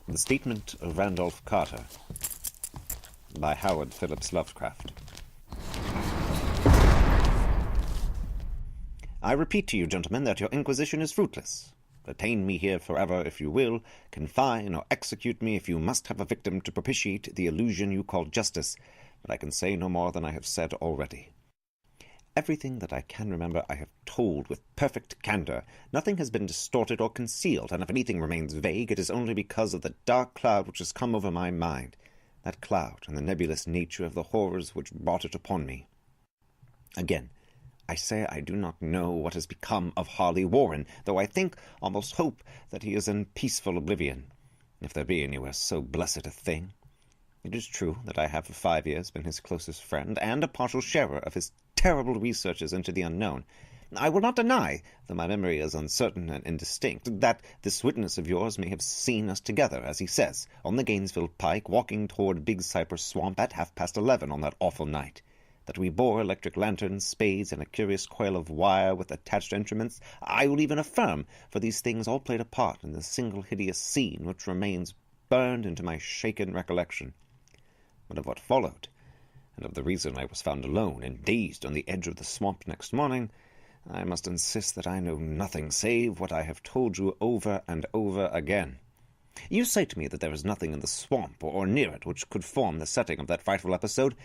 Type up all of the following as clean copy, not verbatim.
The Statement of Randolph Carter by Howard Phillips Lovecraft. I repeat to you, gentlemen, that your inquisition is fruitless. Detain me here forever if you will, confine or execute me if you must have a victim to propitiate the illusion you call justice, but I can say no more than I have said already. Everything that I can remember I have told with perfect candor. Nothing has been distorted or concealed, and if anything remains vague, it is only because of the dark cloud which has come over my mind, that cloud and the nebulous nature of the horrors which brought it upon me. Again, I say I do not know what has become of Harley Warren, though I think, almost hope, that he is in peaceful oblivion, if there be anywhere so blessed a thing. It is true that I have for 5 years been his closest friend, and a partial sharer of his terrible researches into the unknown. I will not deny, though my memory is uncertain and indistinct, that this witness of yours may have seen us together, as he says, on the Gainesville Pike, walking toward Big Cypress Swamp at 11:30 on that awful night. That we bore electric lanterns, spades, and a curious coil of wire with attached instruments, I will even affirm, for these things all played a part in the single hideous scene which remains burned into my shaken recollection. But of what followed, and of the reason I was found alone and dazed on the edge of the swamp next morning, I must insist that I know nothing save what I have told you over and over again. You say to me that there is nothing in the swamp or near it which could form the setting of that frightful episode.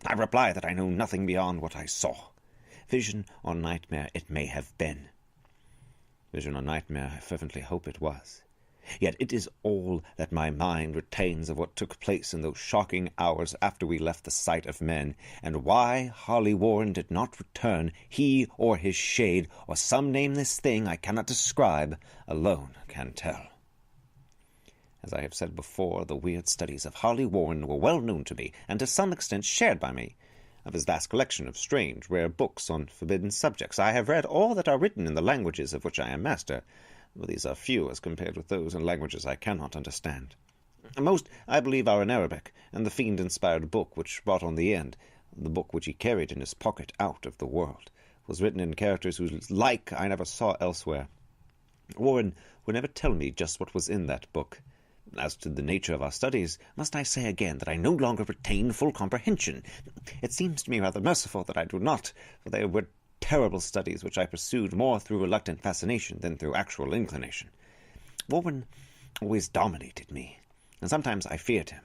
I reply that I know nothing beyond what I saw. Vision or nightmare it may have been. Vision or nightmare, I fervently hope it was. Yet it is all that my mind retains of what took place in those shocking hours after we left the sight of men, and why Harley Warren did not return, he or his shade, or some nameless thing I cannot describe, alone can tell. As I have said before, the weird studies of Harley Warren were well known to me, and to some extent shared by me. Of his vast collection of strange, rare books on forbidden subjects, I have read all that are written in the languages of which I am master, but these are few as compared with those in languages I cannot understand. Most, I believe, are in Arabic, and the fiend-inspired book which brought on the end, the book which he carried in his pocket out of the world, was written in characters whose like I never saw elsewhere. Warren would never tell me just what was in that book. As to the nature of our studies, must I say again that I no longer retain full comprehension? It seems to me rather merciful that I do not, for they were terrible studies which I pursued more through reluctant fascination than through actual inclination. Warren always dominated me, and sometimes I feared him.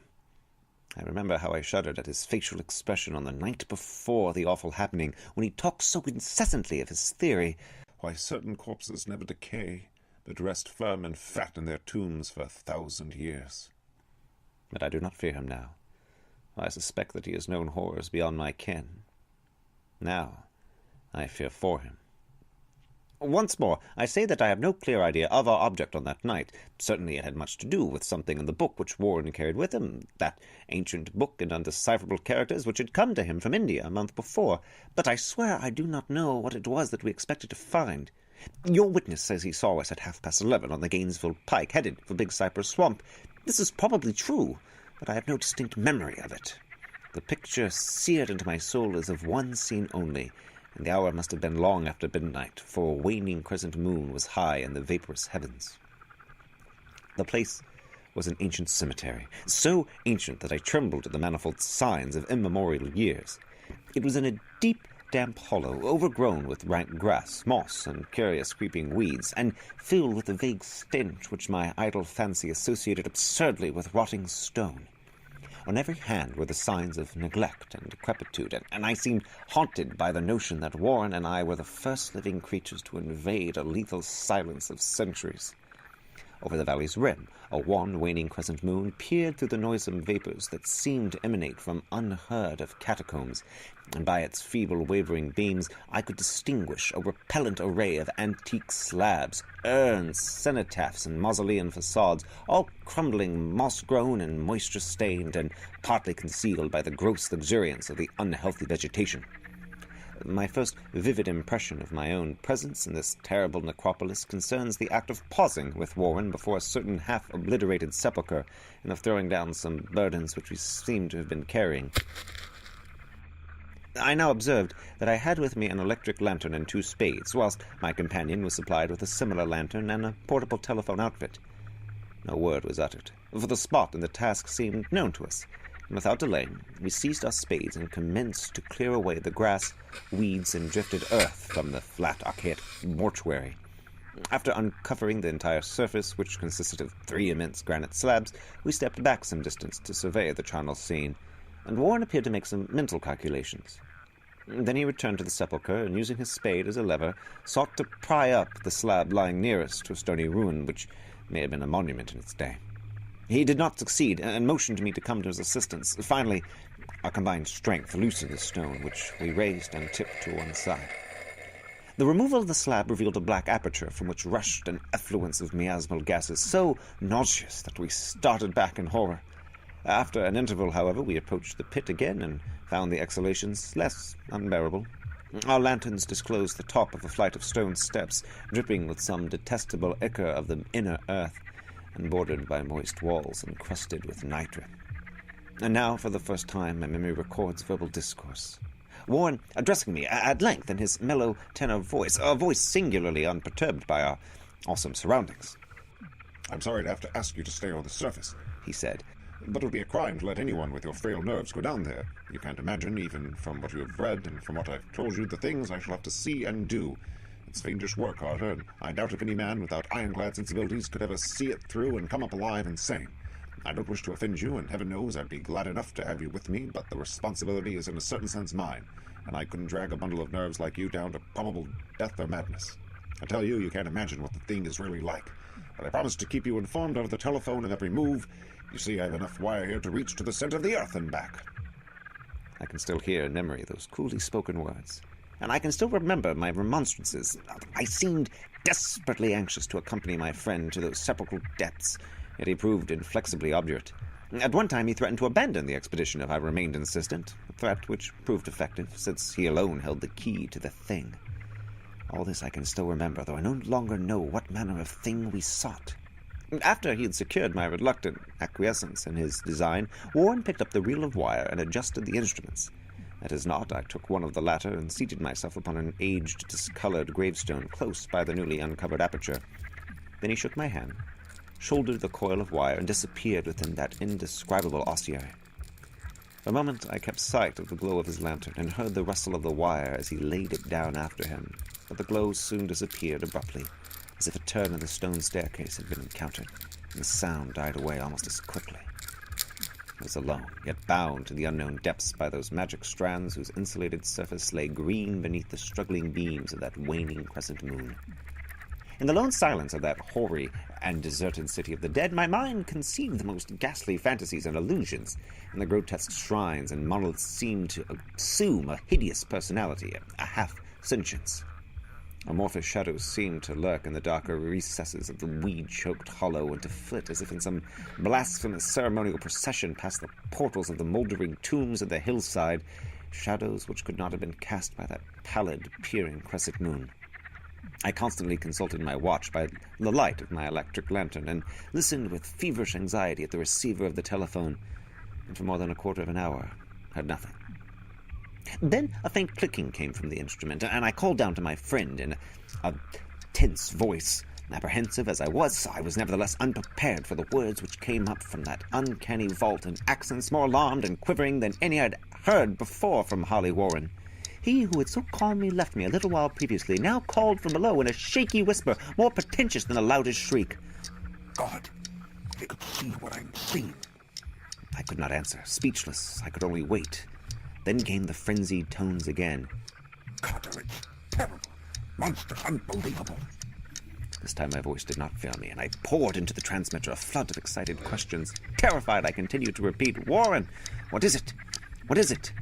I remember how I shuddered at his facial expression on the night before the awful happening, when he talked so incessantly of his theory, why certain corpses never decay, but rest firm and fat in their tombs for 1,000 years. But I do not fear him now. I suspect that he has known horrors beyond my ken. Now I fear for him. Once more, I say that I have no clear idea of our object on that night. Certainly it had much to do with something in the book which Warren carried with him, that ancient book in undecipherable characters which had come to him from India a month before. But I swear I do not know what it was that we expected to find. Your witness says he saw us at 11:30 on the Gainesville Pike, headed for Big Cypress Swamp. This is probably true, but I have no distinct memory of it. The picture seared into my soul is of one scene only, and the hour must have been long after midnight, for a waning crescent moon was high in the vaporous heavens. The place was an ancient cemetery, so ancient that I trembled at the manifold signs of immemorial years. It was in a deep, damp hollow, overgrown with rank grass, moss, and curious creeping weeds, and filled with a vague stench which my idle fancy associated absurdly with rotting stone. On every hand were the signs of neglect and decrepitude, and I seemed haunted by the notion that Warren and I were the first living creatures to invade a lethal silence of centuries. Over the valley's rim, a wan, waning crescent moon peered through the noisome vapors that seemed to emanate from unheard-of catacombs, and by its feeble, wavering beams I could distinguish a repellent array of antique slabs, urns, cenotaphs, and mausolean facades, all crumbling, moss-grown, and moisture-stained, and partly concealed by the gross luxuriance of the unhealthy vegetation. My first vivid impression of my own presence in this terrible necropolis concerns the act of pausing with Warren before a certain half-obliterated sepulchre, and of throwing down some burdens which we seemed to have been carrying. I now observed that I had with me an electric lantern and 2 spades, whilst my companion was supplied with a similar lantern and a portable telephone outfit. No word was uttered. for the spot and the task seemed known to us, and without delay we seized our spades and commenced to clear away the grass, weeds, and drifted earth from the flat, archaic mortuary. After uncovering the entire surface, which consisted of 3 immense granite slabs, we stepped back some distance to survey the charnel scene, and Warren appeared to make some mental calculations. Then he returned to the sepulchre, and using his spade as a lever, sought to pry up the slab lying nearest to a stony ruin, which may have been a monument in its day. He did not succeed, and motioned me to come to his assistance. Finally, our combined strength loosened the stone, which we raised and tipped to one side. The removal of the slab revealed a black aperture from which rushed an effluence of miasmal gases so nauseous that we started back in horror. After an interval, however, we approached the pit again and found the exhalations less unbearable. Our lanterns disclosed the top of a flight of stone steps, dripping with some detestable ichor of the inner earth, and bordered by moist walls encrusted with nitre. And now, for the first time, my memory records verbal discourse. Warren, addressing me at length in his mellow tenor voice, a voice singularly unperturbed by our awesome surroundings. "I'm sorry to have to ask you to stay on the surface," he said, "but it would be a crime to let anyone with your frail nerves go down there. You can't imagine, even from what you have read and from what I've told you, the things I shall have to see and do. It's fiendish work, Carter, and I doubt if any man without ironclad sensibilities could ever see it through and come up alive and sane. I don't wish to offend you, and heaven knows I'd be glad enough to have you with me, but the responsibility is in a certain sense mine, and I couldn't drag a bundle of nerves like you down to probable death or madness. I tell you, you can't imagine what the thing is really like, but I promise to keep you informed over the telephone and every move. You see, I have enough wire here to reach to the center of the earth and back." I can still hear in memory those coolly spoken words, and I can still remember my remonstrances. I seemed desperately anxious to accompany my friend to those sepulchral depths, yet he proved inflexibly obdurate. At one time he threatened to abandon the expedition if I remained insistent, a threat which proved effective, since he alone held the key to the thing. All this I can still remember, though I no longer know what manner of thing we sought. After he had secured my reluctant acquiescence in his design, Warren picked up the reel of wire and adjusted the instruments. At his nod, I took one of the latter and seated myself upon an aged, discolored gravestone close by the newly uncovered aperture. Then he shook my hand, shouldered the coil of wire, and disappeared within that indescribable ossuary. For a moment I kept sight of the glow of his lantern, and heard the rustle of the wire as he laid it down after him, but the glow soon disappeared abruptly, as if a turn in the stone staircase had been encountered, and the sound died away almost as quickly. I was alone, yet bound to the unknown depths by those magic strands whose insulated surface lay green beneath the struggling beams of that waning crescent moon. In the lone silence of that hoary and deserted city of the dead, my mind conceived the most ghastly fantasies and illusions, and the grotesque shrines and monoliths seemed to assume a hideous personality, a half-sentience. Amorphous shadows seemed to lurk in the darker recesses of the weed-choked hollow, and to flit as if in some blasphemous ceremonial procession past the portals of the mouldering tombs of the hillside, shadows which could not have been cast by that pallid, peering crescent moon. I constantly consulted my watch by the light of my electric lantern, and listened with feverish anxiety at the receiver of the telephone, and for more than a quarter of an hour heard nothing. Then a faint clicking came from the instrument, and I called down to my friend in a tense voice. Apprehensive as I was nevertheless unprepared for the words which came up from that uncanny vault in accents more alarmed and quivering than any I had heard before from Harley Warren. He who had so calmly left me a little while previously now called from below in a shaky whisper, more pretentious than the loudest shriek. "God, if you could see what I'm seeing." I could not answer. Speechless, I could only wait. Then came the frenzied tones again. "Carter, it's terrible, monstrous, unbelievable." This time my voice did not fail me, and I poured into the transmitter a flood of excited questions. Terrified, I continued to repeat, "Warren, what is it? What is it?"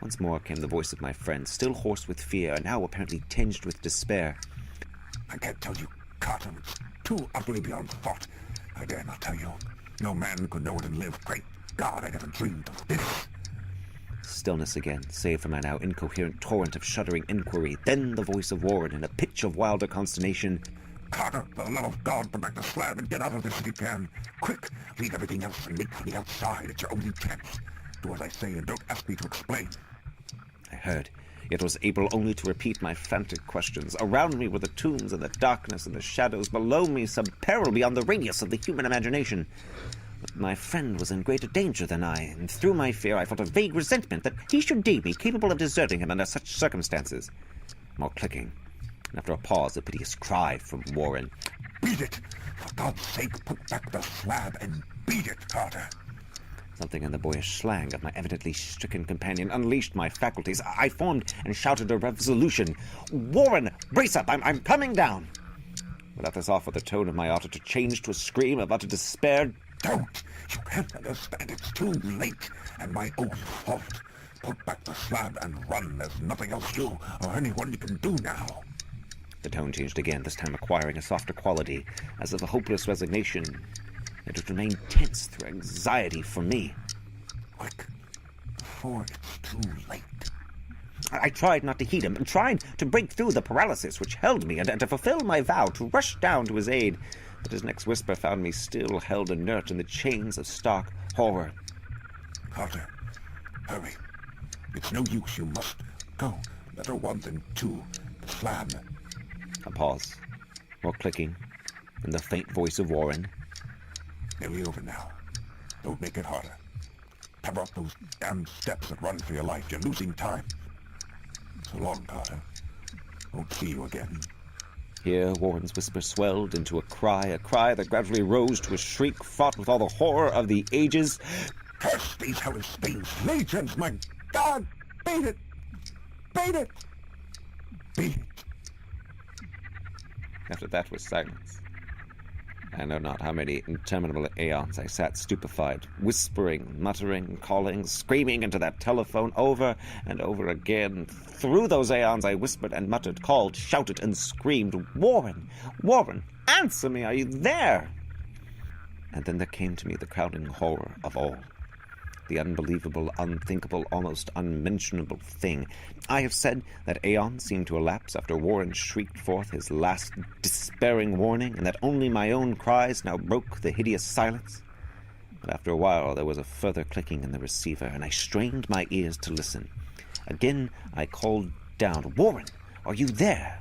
Once more came the voice of my friend, still hoarse with fear, and now apparently tinged with despair. "I can't tell you, Carter. It's too utterly beyond thought. I dare not tell you. No man could know it and live. Great God, I never dreamed of this." Stillness again, save for my now incoherent torrent of shuddering inquiry. Then the voice of Warren in a pitch of wilder consternation. "Carter, for the love of God, put back the slab and get out of this if you can. Quick, leave everything else and make for the outside. It's your only chance. Do as I say and don't ask me to explain." I heard, yet was able only to repeat my frantic questions. Around me were the tombs and the darkness and the shadows, below me some peril beyond the radius of the human imagination. But my friend was in greater danger than I, and through my fear I felt a vague resentment that he should deem me capable of deserting him under such circumstances. More clicking, and after a pause, a piteous cry from Warren. Beat it! For God's sake, put back the slab and beat it, Carter! Something in the boyish slang of my evidently stricken companion unleashed my faculties. I formed and shouted a resolution. "Warren, brace up! I'm coming down!" Without this offer, the tone of my auditor changed to a scream of utter despair. Don't! You can't understand. It's too late, and my own fault. Put back the slab and run. There's nothing else you or anyone you can do now. The tone changed again, this time acquiring a softer quality, as of a hopeless resignation. It remained tense through anxiety for me. Quick, before it's too late. I tried not to heed him, and tried to break through the paralysis which held me, and to fulfill my vow to rush down to his aid. But his next whisper found me still held inert in the chains of stark horror. Carter, hurry. It's no use. You must go. Better one than two. The slab. A pause. More clicking. And the faint voice of Warren. Nearly over now. Don't make it harder. Cover up those damn steps and run for your life. You're losing time. So long, Carter. Won't see you again. Here Warren's whisper swelled into a cry that gradually rose to a shriek fraught with all the horror of the ages. Curse these hellish things! Legions, my God! Beat it! Beat it! Beat it! After that was silence. I know not how many interminable aeons I sat stupefied, whispering, muttering, calling, screaming into that telephone over and over again. Through those aeons I whispered and muttered, called, shouted, and screamed, "Warren! Warren! Answer me! Are you there?" And then there came to me the crowning horror of all. The unbelievable, unthinkable, almost unmentionable thing. I have said that aeons seemed to elapse after Warren shrieked forth his last despairing warning, and that only my own cries now broke the hideous silence. But after a while there was a further clicking in the receiver, and I strained my ears to listen. Again I called down, "Warren, are you there?"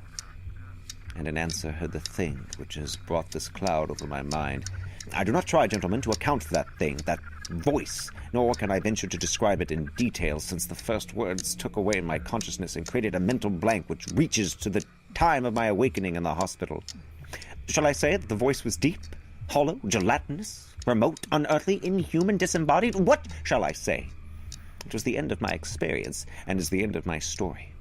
And in answer heard the thing which has brought this cloud over my mind. I do not try, gentlemen, to account for that thing, that voice, nor can I venture to describe it in detail, since the first words took away my consciousness and created a mental blank which reaches to the time of my awakening in the hospital. Shall I say that the voice was deep, hollow, gelatinous, remote, unearthly, inhuman, disembodied? What shall I say? It was the end of my experience, and is the end of my story.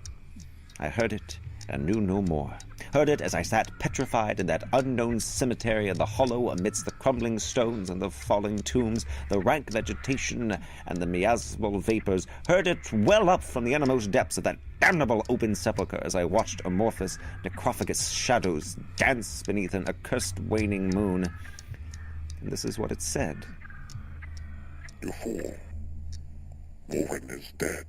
I heard it, and knew no more. Heard it as I sat petrified in that unknown cemetery in the hollow amidst the crumbling stones and the falling tombs, the rank vegetation and the miasmal vapors. Heard it well up from the innermost depths of that damnable open sepulchre as I watched amorphous necrophagous shadows dance beneath an accursed waning moon. And this is what it said. You fool. Warren is dead.